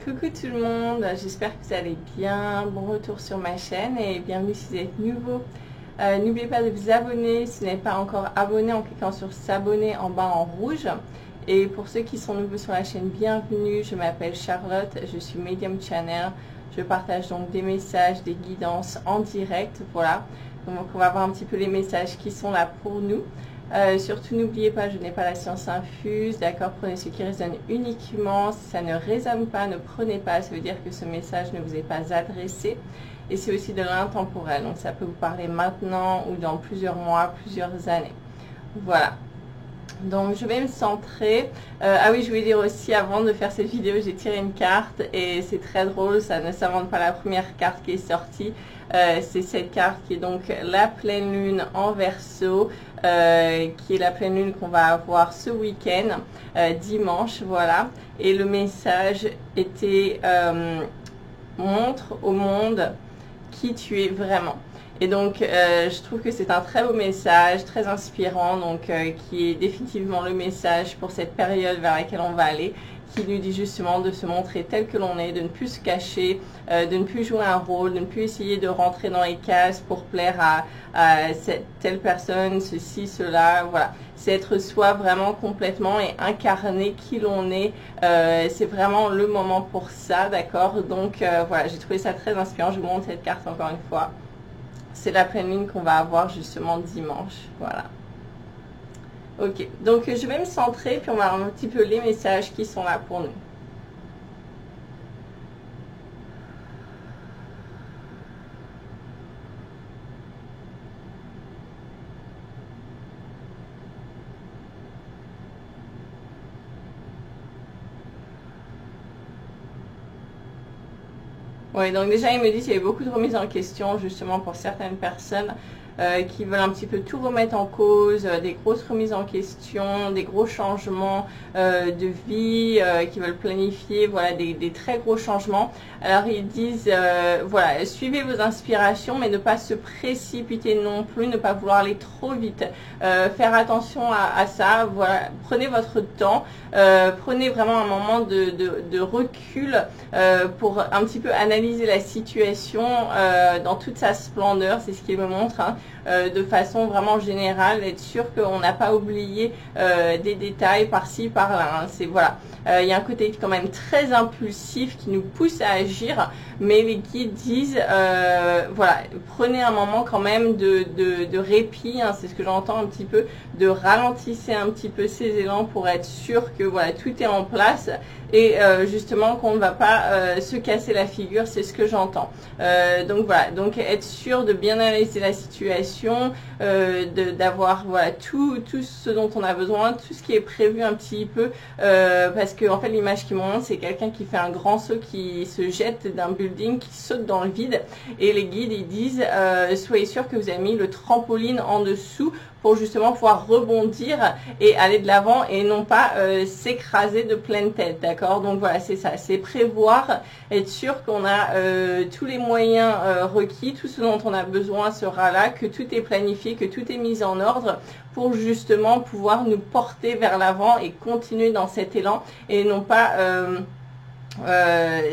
Coucou tout le monde, j'espère que vous allez bien. Bon retour sur ma chaîne et bienvenue si vous êtes nouveau. N'oubliez pas de vous abonner si vous n'êtes pas encore abonné en cliquant sur s'abonner en bas en rouge. Et pour ceux qui sont nouveaux sur la chaîne, bienvenue. Je m'appelle Charlotte, je suis Medium Channel. Je partage donc des messages, des guidances en direct. Voilà, donc on va voir un petit peu les messages qui sont là pour nous. Surtout n'oubliez pas, je n'ai pas la science infuse, d'accord, prenez ce qui résonne uniquement. Si ça ne résonne pas, ne prenez pas, ça veut dire que ce message ne vous est pas adressé. Et c'est aussi de l'intemporel, donc ça peut vous parler maintenant ou dans plusieurs mois, plusieurs années. Voilà. Donc je vais me centrer. Ah oui, je voulais dire aussi, avant de faire cette vidéo, j'ai tiré une carte et c'est très drôle, ça ne s'invente pas. La première carte qui est sortie, c'est cette carte qui est donc la pleine lune en Verseau, qui est la pleine lune qu'on va avoir ce week-end, dimanche, voilà. Et le message était montre au monde qui tu es vraiment. Et donc, je trouve que c'est un très beau message, très inspirant, donc qui est définitivement le message pour cette période vers laquelle on va aller, qui nous dit justement de se montrer tel que l'on est, de ne plus se cacher, de ne plus jouer un rôle, de ne plus essayer de rentrer dans les cases pour plaire à telle personne, ceci, cela, voilà. C'est être soi vraiment complètement et incarner qui l'on est. C'est vraiment le moment pour ça, d'accord? Donc voilà, j'ai trouvé ça très inspirant. Je vous montre cette carte encore une fois. C'est la pleine lune qu'on va avoir justement dimanche, voilà. Ok, donc je vais me centrer, puis on va voir un petit peu les messages qui sont là pour nous. Oui, donc déjà, il me dit qu'il y a beaucoup de remises en question, justement, pour certaines personnes qui veulent un petit peu tout remettre en cause, des grosses remises en question, des gros changements de vie, qui veulent planifier, voilà, des très gros changements. Alors, ils disent, voilà, suivez vos inspirations, mais ne pas se précipiter non plus, ne pas vouloir aller trop vite. Faire attention à ça, voilà, prenez votre temps, prenez vraiment un moment de recul pour un petit peu analyser la situation dans toute sa splendeur, c'est ce qu'il me montre, hein, de façon vraiment générale, être sûr qu'on n'a pas oublié des détails par-ci, par-là, hein, c'est voilà. Il y a un côté quand même très impulsif qui nous pousse à agir, mais les guides disent, voilà, prenez un moment quand même de répit, hein, c'est ce que j'entends un petit peu, de ralentissez un petit peu ces élans pour être sûr que voilà, tout est en place et justement qu'on ne va pas se casser la figure, c'est ce que j'entends. Donc voilà, donc être sûr de bien analyser la situation, d'avoir voilà tout ce dont on a besoin, tout ce qui est prévu un petit peu, parce que en fait l'image qui me montre, c'est quelqu'un qui fait un grand saut, qui se jette d'un building, qui saute dans le vide, et les guides ils disent soyez sûr que vous avez mis le trampoline en dessous pour justement pouvoir rebondir et aller de l'avant et non pas s'écraser de pleine tête, d'accord? Donc voilà, c'est ça, c'est prévoir, être sûr qu'on a tous les moyens requis, tout ce dont on a besoin sera là, que tout est planifié, que tout est mis en ordre pour justement pouvoir nous porter vers l'avant et continuer dans cet élan et non pas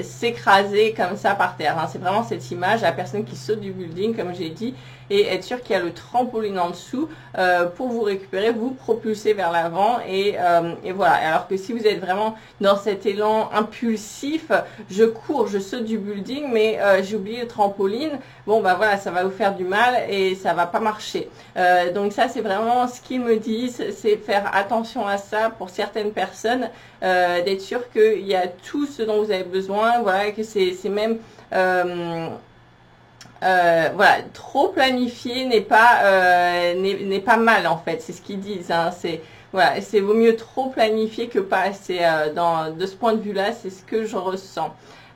s'écraser comme ça par terre, hein. C'est vraiment cette image, la personne qui saute du building comme j'ai dit, et être sûr qu'il y a le trampoline en dessous pour vous récupérer, vous propulser vers l'avant et voilà. Alors que si vous êtes vraiment dans cet élan impulsif, je cours, je saute du building mais j'ai oublié le trampoline, bon bah voilà, ça va vous faire du mal et ça va pas marcher. Donc ça c'est vraiment ce qu'ils me disent, c'est faire attention à ça pour certaines personnes, d'être sûr qu'il y a tout ce dont vous avez besoin, voilà, que c'est même voilà, trop planifié n'est pas mal en fait, c'est ce qu'ils disent, hein, c'est voilà, c'est vaut mieux trop planifier que pas assez. De ce point de vue là, c'est ce que je ressens.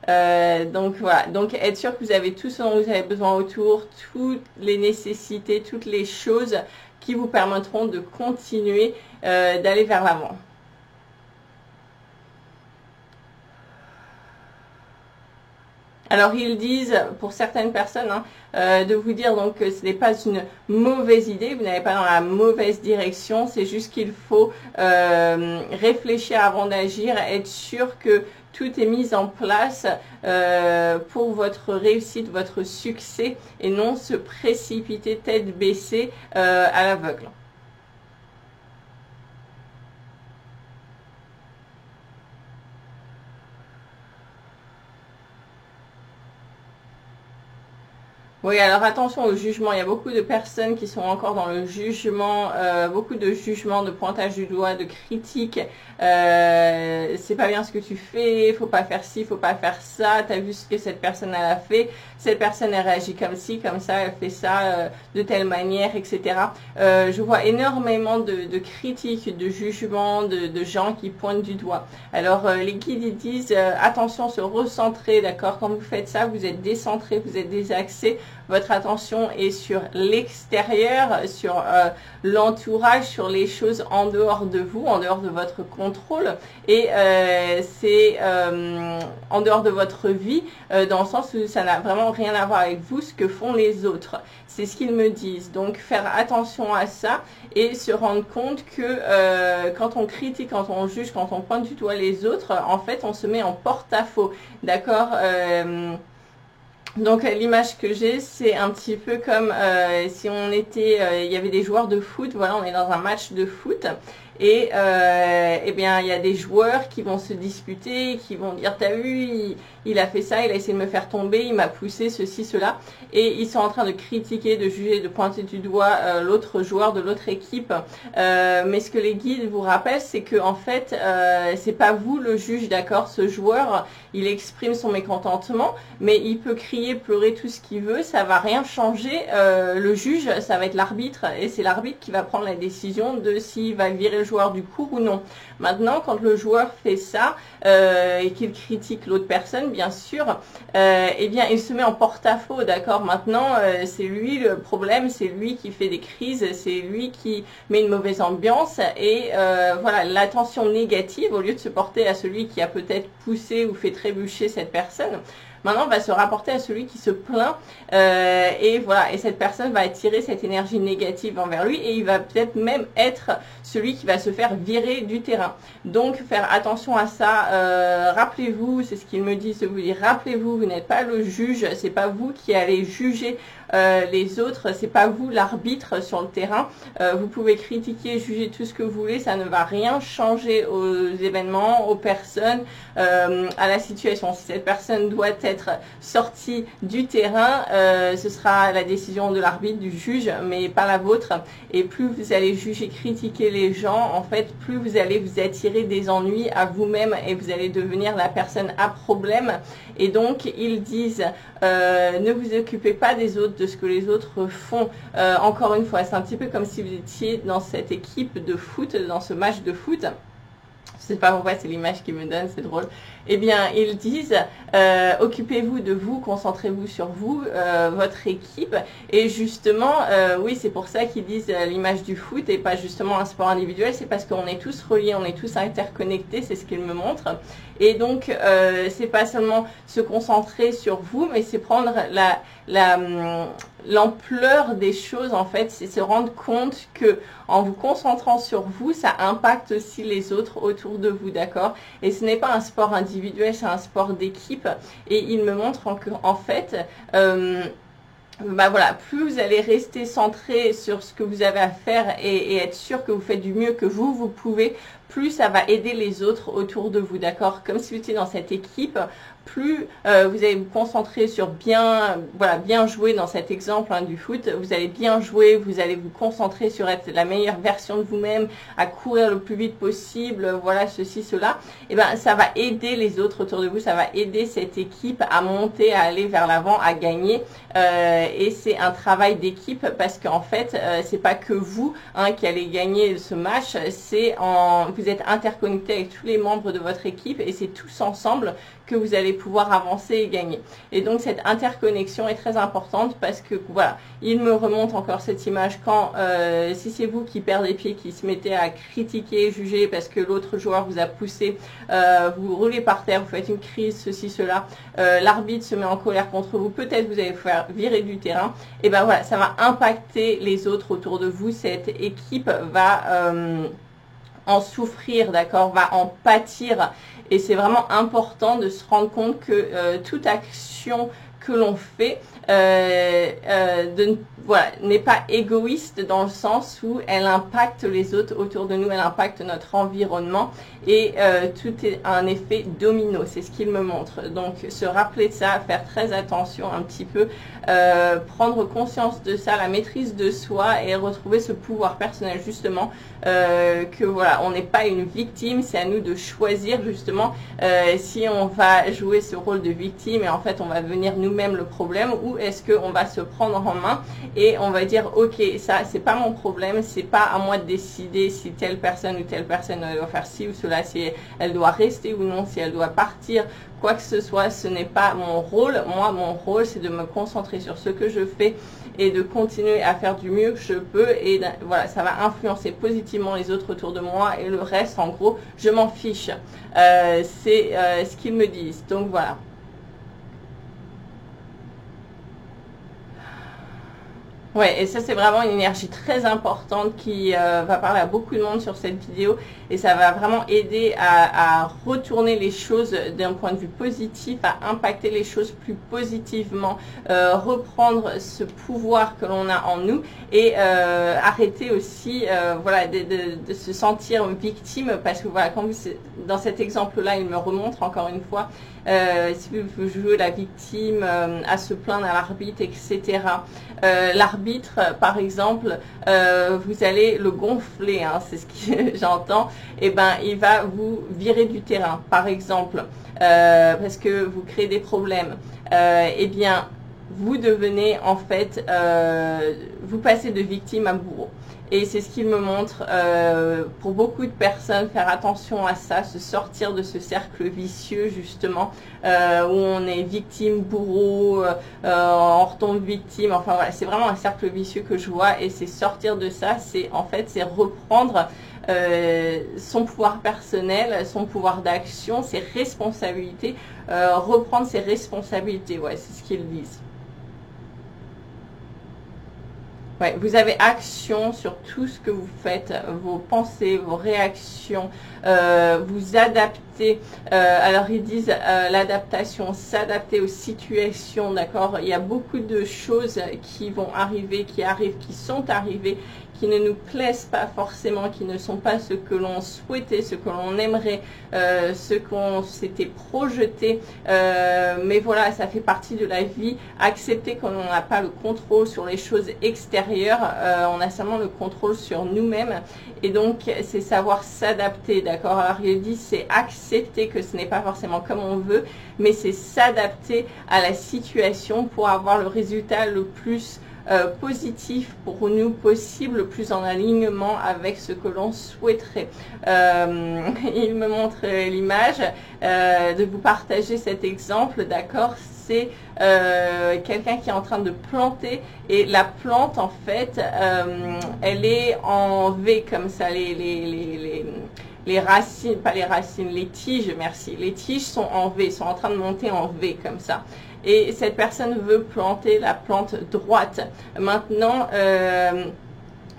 Donc voilà, donc être sûr que vous avez tout ce dont vous avez besoin autour, toutes les nécessités, toutes les choses qui vous permettront de continuer d'aller vers l'avant. Alors ils disent pour certaines personnes, hein, de vous dire donc que ce n'est pas une mauvaise idée, vous n'allez pas dans la mauvaise direction, c'est juste qu'il faut réfléchir avant d'agir, être sûr que tout est mis en place pour votre réussite, votre succès, et non se précipiter tête baissée à l'aveugle. Oui, alors attention au jugement. Il y a beaucoup de personnes qui sont encore dans le jugement, beaucoup de jugement, de pointage du doigt, de critiques. C'est pas bien ce que tu fais, faut pas faire ci, faut pas faire ça. T'as vu ce que cette personne elle a fait, cette personne elle réagit comme ci, comme ça, elle fait ça de telle manière, etc. Je vois énormément de critiques, de jugements, de gens qui pointent du doigt. Alors les guides ils disent attention, se recentrer, d'accord. Quand vous faites ça, vous êtes décentré, vous êtes désaxé. Votre attention est sur l'extérieur, sur l'entourage, sur les choses en dehors de vous, en dehors de votre contrôle, et c'est en dehors de votre vie, dans le sens où ça n'a vraiment rien à voir avec vous, ce que font les autres. C'est ce qu'ils me disent. Donc faire attention à ça et se rendre compte que quand on critique, quand on juge, quand on pointe du doigt les autres, en fait on se met en porte-à-faux, d'accord. Donc l'image que j'ai, c'est un petit peu comme si on était, il y avait des joueurs de foot, voilà, on est dans un match de foot. Et eh bien, il y a des joueurs qui vont se disputer, qui vont dire, t'as vu, il a fait ça, il a essayé de me faire tomber, il m'a poussé, ceci, cela. Et ils sont en train de critiquer, de juger, de pointer du doigt l'autre joueur de l'autre équipe. Mais ce que les guides vous rappellent, c'est que en fait, c'est pas vous le juge, d'accord. Ce joueur, il exprime son mécontentement, mais il peut crier, pleurer tout ce qu'il veut, ça va rien changer. Le juge, ça va être l'arbitre, et c'est l'arbitre qui va prendre la décision de s'il va virer le joueur du cours ou non. Maintenant, quand le joueur fait ça et qu'il critique l'autre personne, bien sûr, eh bien, il se met en porte-à-faux, d'accord. Maintenant, c'est lui le problème, c'est lui qui fait des crises, c'est lui qui met une mauvaise ambiance et voilà, l'attention négative, au lieu de se porter à celui qui a peut-être poussé ou fait trébucher cette personne, maintenant on va se rapporter à celui qui se plaint et voilà, et cette personne va attirer cette énergie négative envers lui et il va peut-être même être celui qui va se faire virer du terrain. Donc faire attention à ça. Rappelez-vous, c'est ce qu'il me dit, vous dire, rappelez-vous, vous n'êtes pas le juge, c'est pas vous qui allez juger les autres, c'est pas vous l'arbitre sur le terrain. Vous pouvez critiquer, juger tout ce que vous voulez, ça ne va rien changer aux événements, aux personnes, à la situation. Si cette personne doit être sortie du terrain, ce sera la décision de l'arbitre, du juge, mais pas la vôtre. Et plus vous allez juger, critiquer les gens, en fait, plus vous allez vous attirer des ennuis à vous-même et vous allez devenir la personne à problème. Et donc, ils disent, ne vous occupez pas des autres, de ce que les autres font. Encore une fois, c'est un petit peu comme si vous étiez dans cette équipe de foot, dans ce match de foot. Je sais pas pourquoi, c'est l'image qu'ils me donnent, c'est drôle. Eh bien, ils disent, occupez-vous de vous, concentrez-vous sur vous, votre équipe. Et justement, oui, c'est pour ça qu'ils disent l'image du foot et pas justement un sport individuel. C'est parce qu'on est tous reliés, on est tous interconnectés, c'est ce qu'ils me montrent. Et donc, c'est pas seulement se concentrer sur vous, mais c'est prendre l'ampleur des choses, en fait, c'est se rendre compte que en vous concentrant sur vous, ça impacte aussi les autres autour de vous, d'accord? Et ce n'est pas un sport individuel, c'est un sport d'équipe. Et il me montre en fait, bah voilà, plus vous allez rester centré sur ce que vous avez à faire et être sûr que vous faites du mieux que vous pouvez, plus ça va aider les autres autour de vous, d'accord? Comme si vous étiez dans cette équipe, plus vous allez vous concentrer sur bien jouer dans cet exemple du foot, vous allez bien jouer, vous allez vous concentrer sur être la meilleure version de vous-même, à courir le plus vite possible, voilà, ceci, cela, et ben ça va aider les autres autour de vous, ça va aider cette équipe à monter, à aller vers l'avant, à gagner, et c'est un travail d'équipe parce qu'en fait, c'est pas que vous qui allez gagner ce match, vous êtes interconnecté avec tous les membres de votre équipe et c'est tous ensemble que vous allez pouvoir avancer et gagner. Et donc cette interconnexion est très importante parce que voilà, il me remonte encore cette image quand si c'est vous qui perdez pied, qui se mettez à critiquer, juger parce que l'autre joueur vous a poussé, vous roulez par terre, vous faites une crise, ceci, cela, l'arbitre se met en colère contre vous, peut-être vous allez vous faire virer du terrain, et ben voilà, ça va impacter les autres autour de vous, cette équipe va en souffrir, d'accord, va en pâtir Et c'est vraiment important de se rendre compte que toute action que l'on fait voilà, n'est pas égoïste dans le sens où elle impacte les autres autour de nous, elle impacte notre environnement et tout est un effet domino, c'est ce qu'il me montre. Donc se rappeler de ça, faire très attention un petit peu, prendre conscience de ça, la maîtrise de soi et retrouver ce pouvoir personnel justement, que voilà, on n'est pas une victime, c'est à nous de choisir justement si on va jouer ce rôle de victime et en fait on va devenir nous-mêmes le problème, ou est-ce qu'on va se prendre en main et on va dire ok, ça c'est pas mon problème, c'est pas à moi de décider si telle personne ou telle personne doit faire ci ou cela, si elle doit rester ou non, si elle doit partir, quoi que ce soit, ce n'est pas mon rôle. Moi, mon rôle, c'est de me concentrer sur ce que je fais et de continuer à faire du mieux que je peux. Et voilà, ça va influencer positivement les autres autour de moi. Et le reste, en gros, je m'en fiche. C'est ce qu'ils me disent. Donc voilà. Ouais, et ça c'est vraiment une énergie très importante qui va parler à beaucoup de monde sur cette vidéo et ça va vraiment aider à retourner les choses d'un point de vue positif, à impacter les choses plus positivement, reprendre ce pouvoir que l'on a en nous et arrêter aussi voilà, de se sentir victime parce que voilà, quand vous, dans cet exemple-là, il me remontre encore une fois, si vous jouez la victime, à se plaindre à l'arbitre, etc. L'arbitre, par exemple, vous allez le gonfler, hein, c'est ce que j'entends, et ben il va vous virer du terrain, par exemple, parce que vous créez des problèmes. Eh bien, vous devenez en fait, vous passez de victime à bourreau. Et c'est ce qu'il me montre pour beaucoup de personnes, faire attention à ça, se sortir de ce cercle vicieux justement, où on est victime, bourreau, on retombe victime, enfin voilà, c'est vraiment un cercle vicieux que je vois et c'est sortir de ça, c'est en fait c'est reprendre son pouvoir personnel, son pouvoir d'action, ses responsabilités, reprendre ses responsabilités, ouais, c'est ce qu'ils disent. Ouais, vous avez action sur tout ce que vous faites, vos pensées, vos réactions, vous adaptez. Alors ils disent l'adaptation, s'adapter aux situations, d'accord. Il y a beaucoup de choses qui vont arriver, qui arrivent, qui sont arrivées, qui ne nous plaisent pas forcément, qui ne sont pas ce que l'on souhaitait, ce que l'on aimerait, ce qu'on s'était projeté. Mais voilà, ça fait partie de la vie. Accepter qu'on n'a pas le contrôle sur les choses extérieures, on a seulement le contrôle sur nous-mêmes. Et donc, c'est savoir s'adapter, d'accord. Alors, il dit, c'est accepter que ce n'est pas forcément comme on veut, mais c'est s'adapter à la situation pour avoir le résultat le plus positif pour nous possible, le plus en alignement avec ce que l'on souhaiterait. Il me montre l'image de vous partager cet exemple, d'accord. C'est quelqu'un qui est en train de planter et la plante en fait elle est en V comme ça, les racines, pas les racines, les tiges, merci, les tiges sont en V, sont en train de monter en V comme ça. Et cette personne veut planter la plante droite. Maintenant,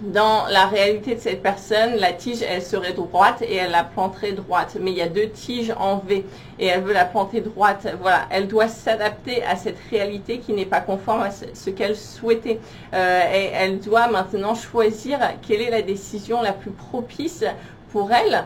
dans la réalité de cette personne, la tige, elle serait droite et elle la planterait droite. Mais il y a deux tiges en V et elle veut la planter droite. Voilà, elle doit s'adapter à cette réalité qui n'est pas conforme à ce qu'elle souhaitait. Et elle doit maintenant choisir quelle est la décision la plus propice pour elle,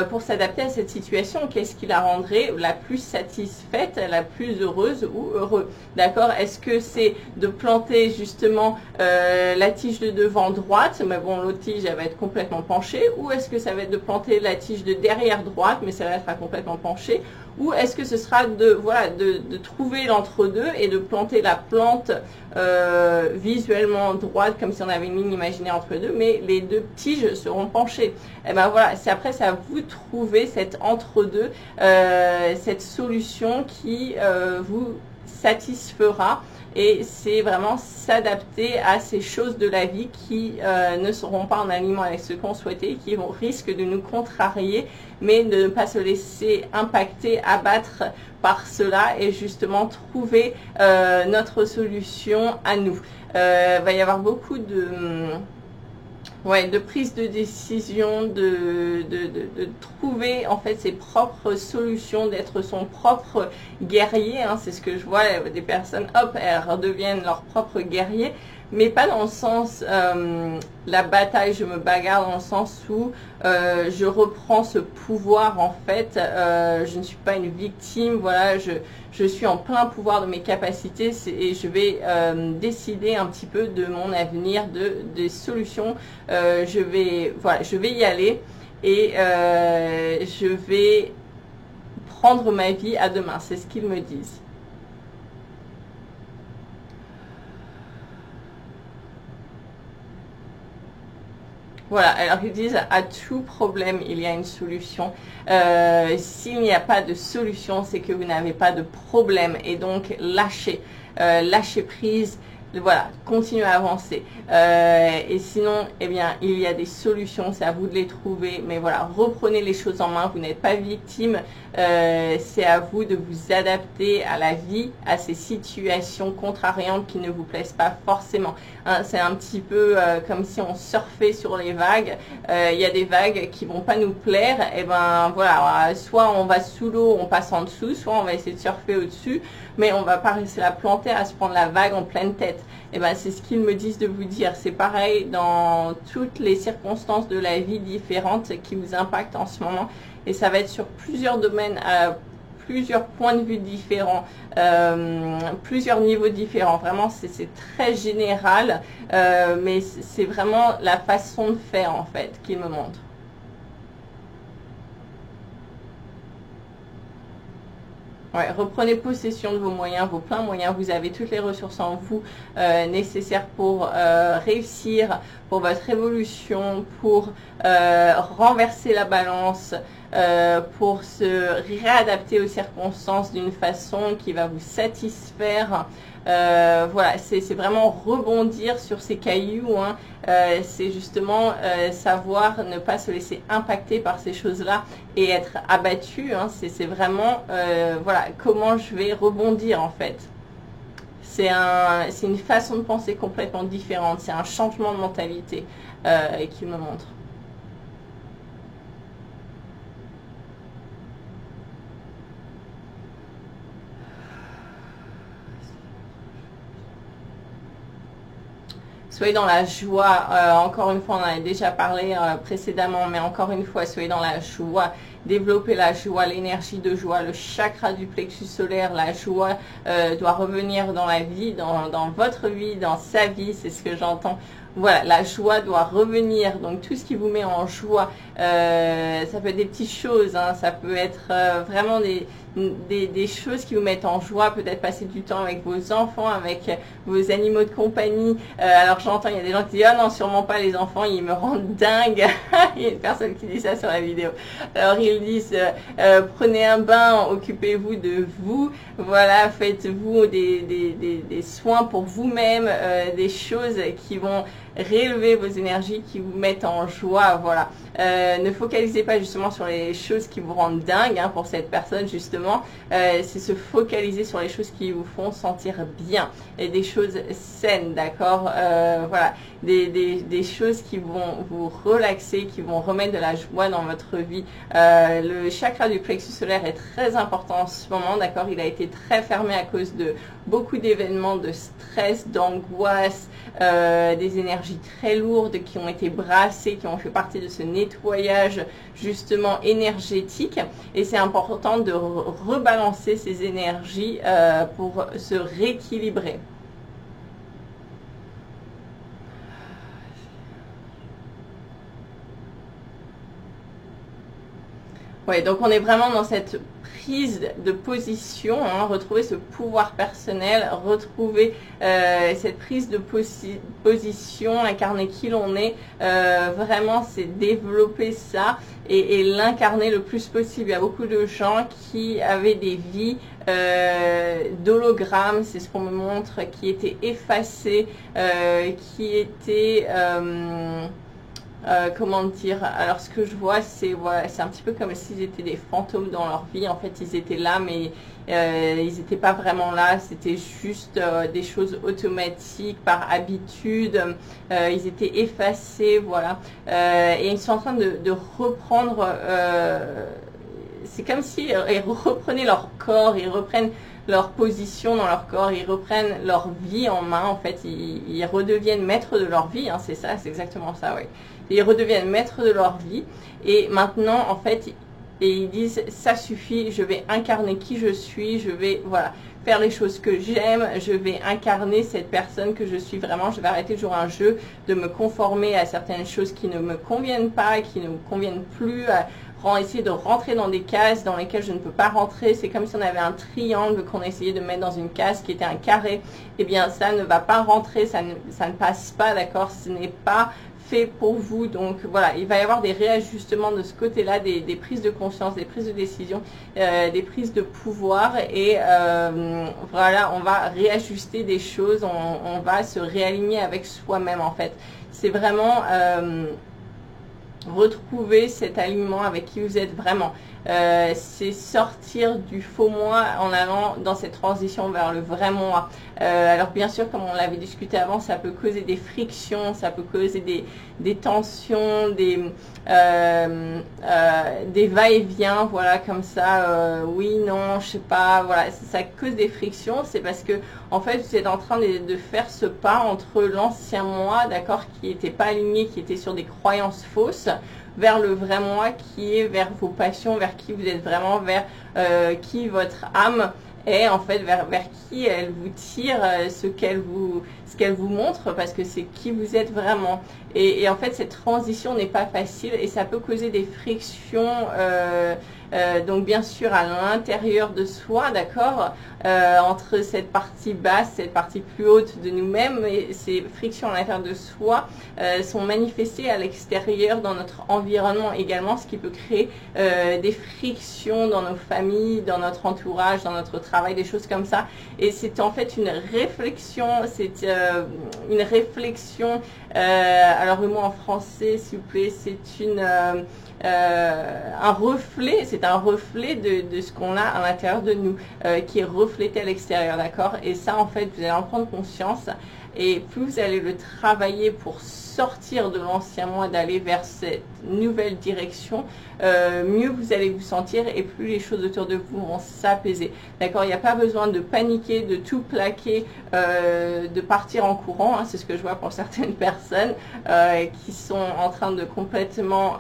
pour s'adapter à cette situation. Qu'est-ce qui la rendrait la plus satisfaite, la plus heureuse ou heureux, d'accord. Est-ce que c'est de planter justement la tige de devant droite, mais bon, l'autre tige elle va être complètement penchée, ou est-ce que ça va être de planter la tige de derrière droite, mais ça va être complètement penchée, ou est-ce que ce sera de voilà de trouver l'entre-deux et de planter la plante visuellement droite comme si on avait une ligne imaginaire entre deux, mais les deux tiges seront penchées. Et ben voilà, c'est après c'est à vous de trouver cet entre-deux, cette solution qui vous satisfera. Et c'est vraiment s'adapter à ces choses de la vie qui ne seront pas en alignement avec ce qu'on souhaitait, qui risquent de nous contrarier, mais de ne pas se laisser impacter, abattre par cela et justement trouver notre solution à nous. Va y avoir beaucoup Ouais, de prise de décision, de trouver en fait ses propres solutions, d'être son propre guerrier, hein, c'est ce que je vois, des personnes, hop, elles redeviennent leur propre guerrier, mais pas dans le sens la bataille, je me bagarre, dans le sens où je reprends ce pouvoir en fait, je ne suis pas une victime, voilà, je suis en plein pouvoir de mes capacités et je vais décider un petit peu de mon avenir, des solutions. Voilà, je vais y aller et je vais prendre ma vie à deux mains. C'est ce qu'ils me disent. Voilà, alors ils disent à tout problème il y a une solution. S'il n'y a pas de solution, c'est que vous n'avez pas de problème et donc lâchez prise. Voilà, continuez à avancer. Et sinon, eh bien, il y a des solutions, c'est à vous de les trouver. Mais voilà, reprenez les choses en main, vous n'êtes pas victime. C'est à vous de vous adapter à la vie, à ces situations contrariantes qui ne vous plaisent pas forcément. Hein, c'est un petit peu comme si on surfait sur les vagues. Il y a des vagues qui vont pas nous plaire. Et ben voilà, soit on va sous l'eau, on passe en dessous, soit on va essayer de surfer au-dessus, mais on va pas rester la planter à se prendre la vague en pleine tête. Et ben c'est ce qu'ils me disent de vous dire. C'est pareil dans toutes les circonstances de la vie différentes qui vous impactent en ce moment. Et ça va être sur plusieurs domaines, plusieurs points de vue différents, plusieurs niveaux différents. Vraiment, c'est très général, mais c'est vraiment la façon de faire en fait qu'ils me montrent. Ouais, reprenez possession de vos moyens, vos pleins moyens. Vous avez toutes les ressources en vous nécessaires pour réussir, pour votre évolution, pour renverser la balance, pour se réadapter aux circonstances d'une façon qui va vous satisfaire. Voilà, c'est vraiment rebondir sur ces cailloux, hein. C'est justement savoir ne pas se laisser impacter par ces choses-là et être abattu, hein. C'est vraiment voilà, comment je vais rebondir en fait. C'est une façon de penser complètement différente, c'est un changement de mentalité qui me montre. Soyez dans la joie, encore une fois, on en a déjà parlé précédemment, mais encore une fois, soyez dans la joie, développez la joie, l'énergie de joie, le chakra du plexus solaire, la joie doit revenir dans la vie, dans votre vie, dans sa vie, c'est ce que j'entends. Voilà, la joie doit revenir, donc tout ce qui vous met en joie, ça peut être des petites choses, hein, ça peut être vraiment des choses qui vous mettent en joie, peut-être passer du temps avec vos enfants, avec vos animaux de compagnie. Alors j'entends, il y a des gens qui disent « Ah non, sûrement pas les enfants, ils me rendent dingue ». Il y a une personne qui dit ça sur la vidéo. Alors ils disent « Prenez un bain, occupez-vous de vous, voilà, faites-vous des soins pour vous-même, des choses qui vont réélever vos énergies, qui vous mettent en joie, voilà. Ne focalisez pas justement sur les choses qui vous rendent dingue, hein, pour cette personne justement, c'est se focaliser sur les choses qui vous font sentir bien et des choses saines, d'accord, voilà, des choses qui vont vous relaxer, qui vont remettre de la joie dans votre vie. Le chakra du plexus solaire est très important en ce moment, d'accord, il a été très fermé à cause de beaucoup d'événements, de stress, d'angoisse, des énergies très lourdes qui ont été brassées, qui ont fait partie de ce nettoyage justement énergétique, et c'est important de rebalancer ces énergies pour se rééquilibrer. Ouais, donc on est vraiment dans cette prise de position, hein, retrouver ce pouvoir personnel, retrouver cette prise de position, incarner qui l'on est, vraiment c'est développer ça et l'incarner le plus possible. Il y a beaucoup de gens qui avaient des vies d'hologrammes, c'est ce qu'on me montre, qui étaient effacées, qui étaient comment dire, alors ce que je vois, c'est voilà, c'est un petit peu comme s'ils étaient des fantômes dans leur vie. En fait, ils étaient là, mais ils n'étaient pas vraiment là. C'était juste des choses automatiques, par habitude. Ils étaient effacés, voilà. Et ils sont en train de reprendre. C'est comme si ils reprenaient leur corps, ils reprennent leur position dans leur corps, ils reprennent leur vie en main. En fait, ils redeviennent maîtres de leur vie. Hein, c'est ça, c'est exactement ça, oui. Ils redeviennent maîtres de leur vie. Et maintenant, en fait, et ils disent, ça suffit, je vais incarner qui je suis, je vais, voilà, faire les choses que j'aime, je vais incarner cette personne que je suis vraiment, je vais arrêter de jouer un jeu, de me conformer à certaines choses qui ne me conviennent pas, qui ne me conviennent plus, essayer de rentrer dans des cases dans lesquelles je ne peux pas rentrer. C'est comme si on avait un triangle qu'on essayait de mettre dans une case qui était un carré. Eh bien, ça ne va pas rentrer, ça ne passe pas, d'accord? Ce n'est pas fait pour vous. Donc voilà, il va y avoir des réajustements de ce côté-là, des prises de conscience, des prises de décision, des prises de pouvoir et voilà, on va réajuster des choses, on va se réaligner avec soi-même en fait. C'est vraiment retrouver cet alignement avec qui vous êtes vraiment. C'est sortir du faux moi en allant dans cette transition vers le vrai moi. Alors bien sûr, comme on l'avait discuté avant, ça peut causer des frictions, ça peut causer des tensions, des va-et-vient, voilà, comme ça, oui, non, je sais pas, voilà, ça cause des frictions. C'est parce que en fait, vous êtes en train de faire ce pas entre l'ancien moi, d'accord, qui n'était pas aligné, qui était sur des croyances fausses, vers le vrai moi qui est vers vos passions, vers qui vous êtes vraiment, vers qui votre âme est en fait, vers qui elle vous tire, ce qu'elle vous montre, parce que c'est qui vous êtes vraiment. Et en fait, cette transition n'est pas facile et ça peut causer des frictions. Donc bien sûr à l'intérieur de soi, d'accord, entre cette partie basse, cette partie plus haute de nous-mêmes, et ces frictions à l'intérieur de soi sont manifestées à l'extérieur dans notre environnement également, ce qui peut créer des frictions dans nos familles, dans notre entourage, dans notre travail, des choses comme ça. Et c'est en fait une réflexion, alors le mot en français s'il vous plaît, c'est un reflet, c'est un reflet de ce qu'on a à l'intérieur de nous, qui est reflété à l'extérieur, d'accord? Et ça, en fait, vous allez en prendre conscience, et plus vous allez le travailler pour sortir de l'ancien moi, d'aller vers cette nouvelle direction, mieux vous allez vous sentir et plus les choses autour de vous vont s'apaiser. D'accord? Il n'y a pas besoin de paniquer, de tout plaquer, de partir en courant. Hein, c'est ce que je vois pour certaines personnes qui sont en train de complètement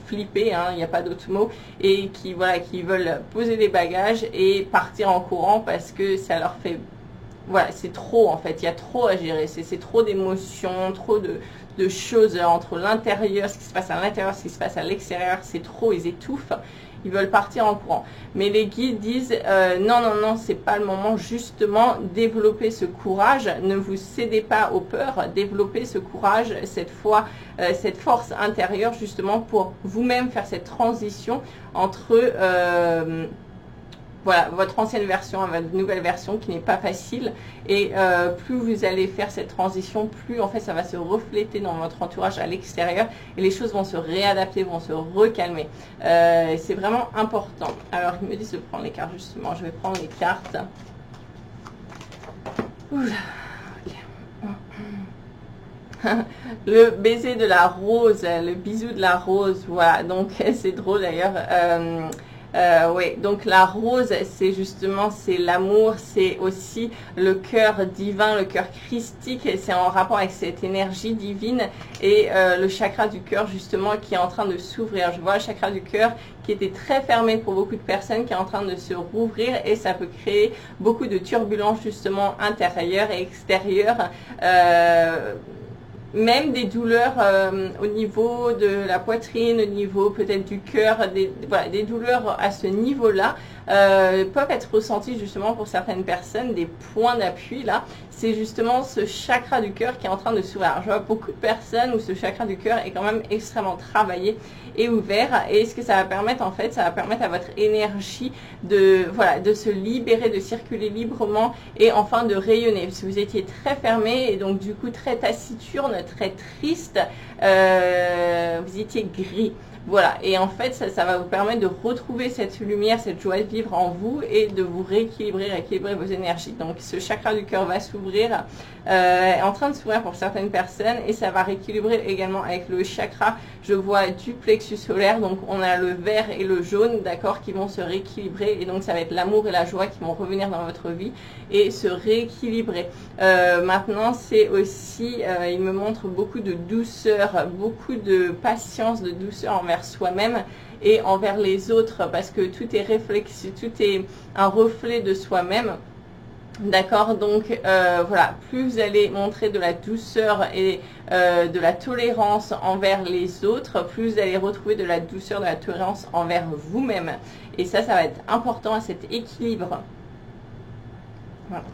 flipper, hein, il n'y a pas d'autre mot, et qui veulent poser des bagages et partir en courant parce que ça leur fait... Voilà, c'est trop en fait, il y a trop à gérer, c'est trop d'émotions, trop de choses entre l'intérieur, ce qui se passe à l'intérieur, ce qui se passe à l'extérieur, c'est trop, ils étouffent, ils veulent partir en courant. Mais les guides disent non, non, non, c'est pas le moment, justement, développer ce courage, ne vous cédez pas aux peurs, développez ce courage, cette foi, cette force intérieure, justement, pour vous-même faire cette transition entre... voilà, votre ancienne version et votre nouvelle version qui n'est pas facile. Et plus vous allez faire cette transition, plus en fait ça va se refléter dans votre entourage à l'extérieur et les choses vont se réadapter, vont se recalmer. C'est vraiment important. Alors il me dit de prendre les cartes justement. Je vais prendre les cartes. Oula. Okay. Le baiser de la rose, le bisou de la rose. Voilà, donc c'est drôle d'ailleurs. Oui, donc la rose, c'est justement, c'est l'amour, c'est aussi le cœur divin, le cœur christique, et c'est en rapport avec cette énergie divine et le chakra du cœur justement qui est en train de s'ouvrir. Je vois le chakra du cœur qui était très fermé pour beaucoup de personnes, qui est en train de se rouvrir et ça peut créer beaucoup de turbulences justement intérieures et extérieures. Même des douleurs au niveau de la poitrine, au niveau peut-être du cœur, voilà, des douleurs à ce niveau-là, peuvent être ressentis justement pour certaines personnes, des points d'appui là. C'est justement ce chakra du cœur qui est en train de s'ouvrir. Je vois beaucoup de personnes où ce chakra du cœur est quand même extrêmement travaillé et ouvert. Et ce que ça va permettre en fait, ça va permettre à votre énergie de se libérer, de circuler librement et enfin de rayonner. Parce que vous étiez très fermé et donc du coup très taciturne, très triste, vous étiez gris. Voilà, et en fait, ça va vous permettre de retrouver cette lumière, cette joie de vivre en vous et de vous rééquilibrer vos énergies. Donc, ce chakra du cœur va s'ouvrir, est en train de s'ouvrir pour certaines personnes et ça va rééquilibrer également avec le chakra, je vois, du plexus solaire. Donc, on a le vert et le jaune, d'accord, qui vont se rééquilibrer et donc ça va être l'amour et la joie qui vont revenir dans votre vie et se rééquilibrer. Maintenant, c'est aussi, il me montre beaucoup de douceur, beaucoup de patience, de douceur envers soi-même et envers les autres parce que tout est réflexe, tout est un reflet de soi-même. D'accord, donc voilà, plus vous allez montrer de la douceur et de la tolérance envers les autres, plus vous allez retrouver de la douceur, de la tolérance envers vous-même. Et ça va être important à cet équilibre. Voilà.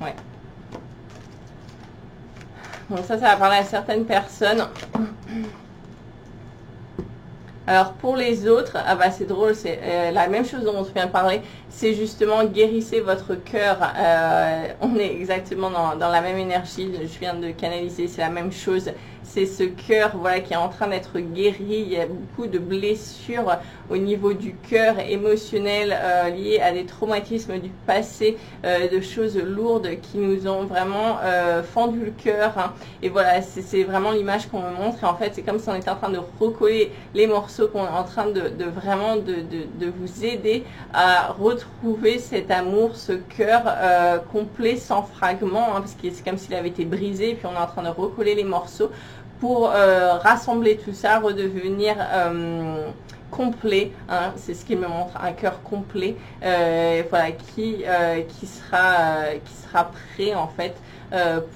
Ouais. Donc ça va parler à certaines personnes. Alors pour les autres, ah bah c'est drôle, c'est la même chose dont on vient de parler, c'est justement guérissez votre cœur. On est exactement dans la même énergie, je viens de canaliser, c'est la même chose. C'est ce cœur voilà, qui est en train d'être guéri, il y a beaucoup de blessures au niveau du cœur émotionnel liées à des traumatismes du passé, de choses lourdes qui nous ont vraiment fendu le cœur. Hein. Et voilà, c'est vraiment l'image qu'on me montre. Et en fait, c'est comme si on était en train de recoller les morceaux, qu'on est en train de vraiment de vous aider à retrouver cet amour, ce cœur complet, sans fragments, hein, parce que c'est comme s'il avait été brisé, et puis on est en train de recoller les morceaux pour rassembler tout ça, redevenir complet, hein, c'est ce qui me montre, un cœur complet, voilà, qui sera prêt en fait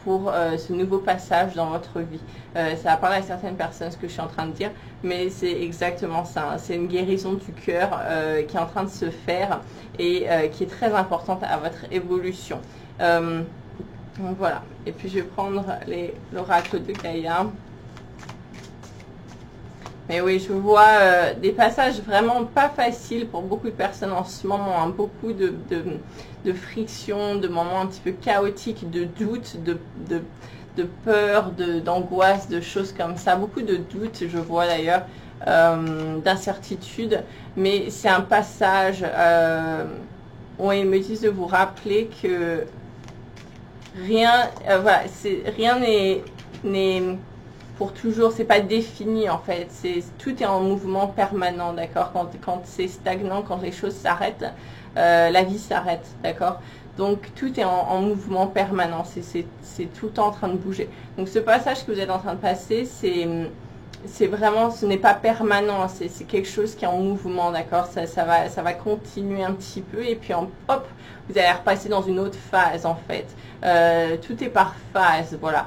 pour ce nouveau passage dans votre vie. Ça va parler à certaines personnes ce que je suis en train de dire, mais c'est exactement ça, hein, c'est une guérison du cœur qui est en train de se faire et qui est très importante à votre évolution. Donc voilà, et puis je vais prendre l'oracle de Gaïa. Mais oui, je vois des passages vraiment pas faciles pour beaucoup de personnes en ce moment, hein, beaucoup de friction, de moments un petit peu chaotiques, de doutes, de peur, d'angoisse, de choses comme ça, beaucoup de doutes, je vois d'ailleurs, d'incertitude, mais c'est un passage où ils me disent de vous rappeler que rien, voilà, rien n'est pour toujours, c'est pas défini en fait, tout est en mouvement permanent, d'accord, quand c'est stagnant, quand les choses s'arrêtent, la vie s'arrête, d'accord, donc tout est en mouvement permanent, c'est tout le temps en train de bouger. Donc ce passage que vous êtes en train de passer, c'est vraiment, ce n'est pas permanent, c'est quelque chose qui est en mouvement, d'accord, ça va continuer un petit peu et puis hop, vous allez repasser dans une autre phase en fait, tout est par phase, voilà.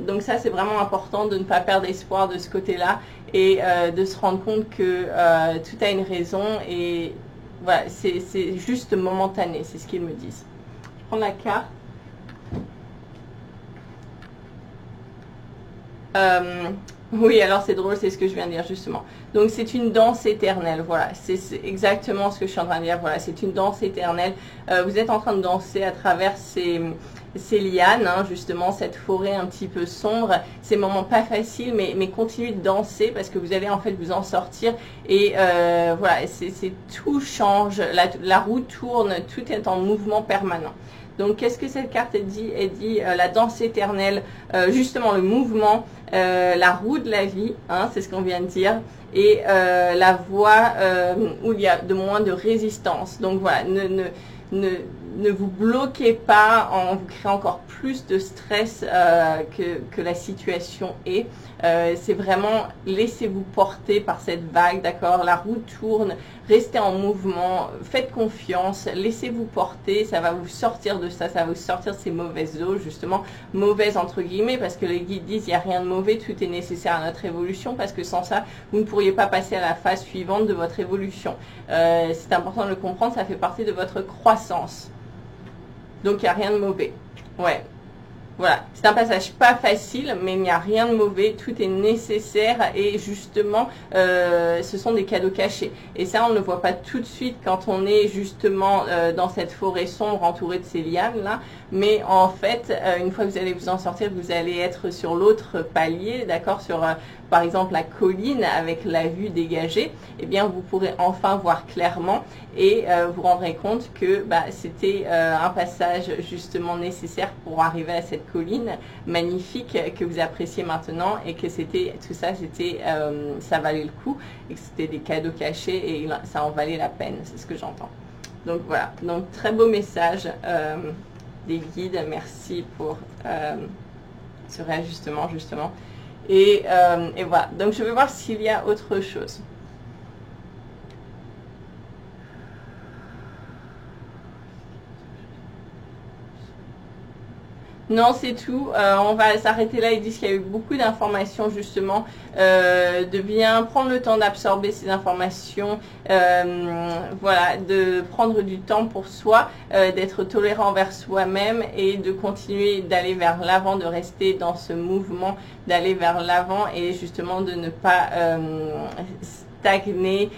Donc ça c'est vraiment important de ne pas perdre espoir de ce côté-là et de se rendre compte que tout a une raison et voilà, c'est juste momentané, c'est ce qu'ils me disent. Je prends la carte. Oui, alors c'est drôle, c'est ce que je viens de dire justement. Donc c'est une danse éternelle, voilà, c'est exactement ce que je suis en train de dire, voilà, c'est une danse éternelle. Vous êtes en train de danser à travers ces lianes, hein, justement, cette forêt un petit peu sombre, ces moments pas faciles, mais continuez de danser parce que vous allez en fait vous en sortir et voilà, tout change, la roue tourne, tout est en mouvement permanent. Donc, qu'est-ce que cette carte dit? Elle dit la danse éternelle, justement le mouvement, la roue de la vie, hein, c'est ce qu'on vient de dire, et la voie où il y a de moins de résistance. Donc voilà, ne vous bloquez pas en vous créant encore plus de stress que la situation est. C'est vraiment laissez-vous porter par cette vague, d'accord? La roue tourne, restez en mouvement, faites confiance, laissez-vous porter, ça va vous sortir de ça, ça va vous sortir de ces mauvaises eaux, justement, mauvaises entre guillemets, parce que les guides disent il n'y a rien de mauvais, tout est nécessaire à notre évolution, parce que sans ça, vous ne pourriez pas passer à la phase suivante de votre évolution. C'est important de le comprendre, ça fait partie de votre croissance. Donc il n'y a rien de mauvais. Ouais. Voilà, c'est un passage pas facile, mais il n'y a rien de mauvais, tout est nécessaire et justement, ce sont des cadeaux cachés. Et ça, on ne le voit pas tout de suite quand on est justement dans cette forêt sombre entourée de ces lianes-là. Mais en fait, une fois que vous allez vous en sortir, vous allez être sur l'autre palier, d'accord, sur par exemple la colline avec la vue dégagée, eh bien vous pourrez enfin voir clairement et vous rendrez compte que c'était un passage justement nécessaire pour arriver à cette colline magnifique que vous appréciez maintenant et que c'était tout ça, ça valait le coup et que c'était des cadeaux cachés et ça en valait la peine, c'est ce que j'entends. Donc voilà, donc très beau message des guides, merci pour ce réajustement justement. Et voilà, donc je vais voir s'il y a autre chose. Non, c'est tout. On va s'arrêter là. Ils disent qu'il y a eu beaucoup d'informations justement, de bien prendre le temps d'absorber ces informations, voilà, de prendre du temps pour soi, d'être tolérant envers soi-même et de continuer d'aller vers l'avant, de rester dans ce mouvement, d'aller vers l'avant et justement de ne pas stagner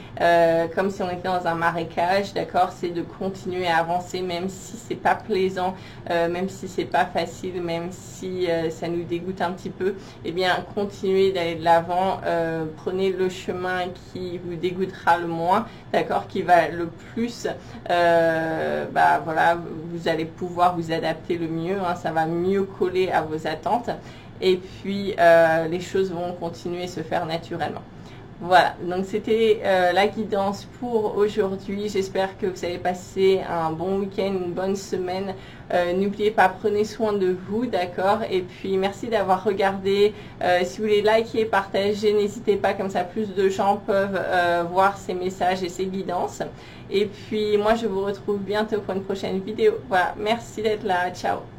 comme si on était dans un marécage, d'accord? C'est de continuer à avancer même si c'est pas plaisant, même si c'est pas facile, même si ça nous dégoûte un petit peu, eh bien continuez d'aller de l'avant, prenez le chemin qui vous dégoûtera le moins, d'accord, qui va le plus, voilà, vous allez pouvoir vous adapter le mieux, hein, ça va mieux coller à vos attentes et puis les choses vont continuer à se faire naturellement. Voilà, donc c'était la guidance pour aujourd'hui. J'espère que vous avez passé un bon week-end, une bonne semaine. N'oubliez pas, prenez soin de vous, d'accord? Et puis merci d'avoir regardé. Si vous voulez liker, partager, n'hésitez pas, comme ça plus de gens peuvent voir ces messages et ces guidances. Et puis moi je vous retrouve bientôt pour une prochaine vidéo. Voilà, merci d'être là, ciao!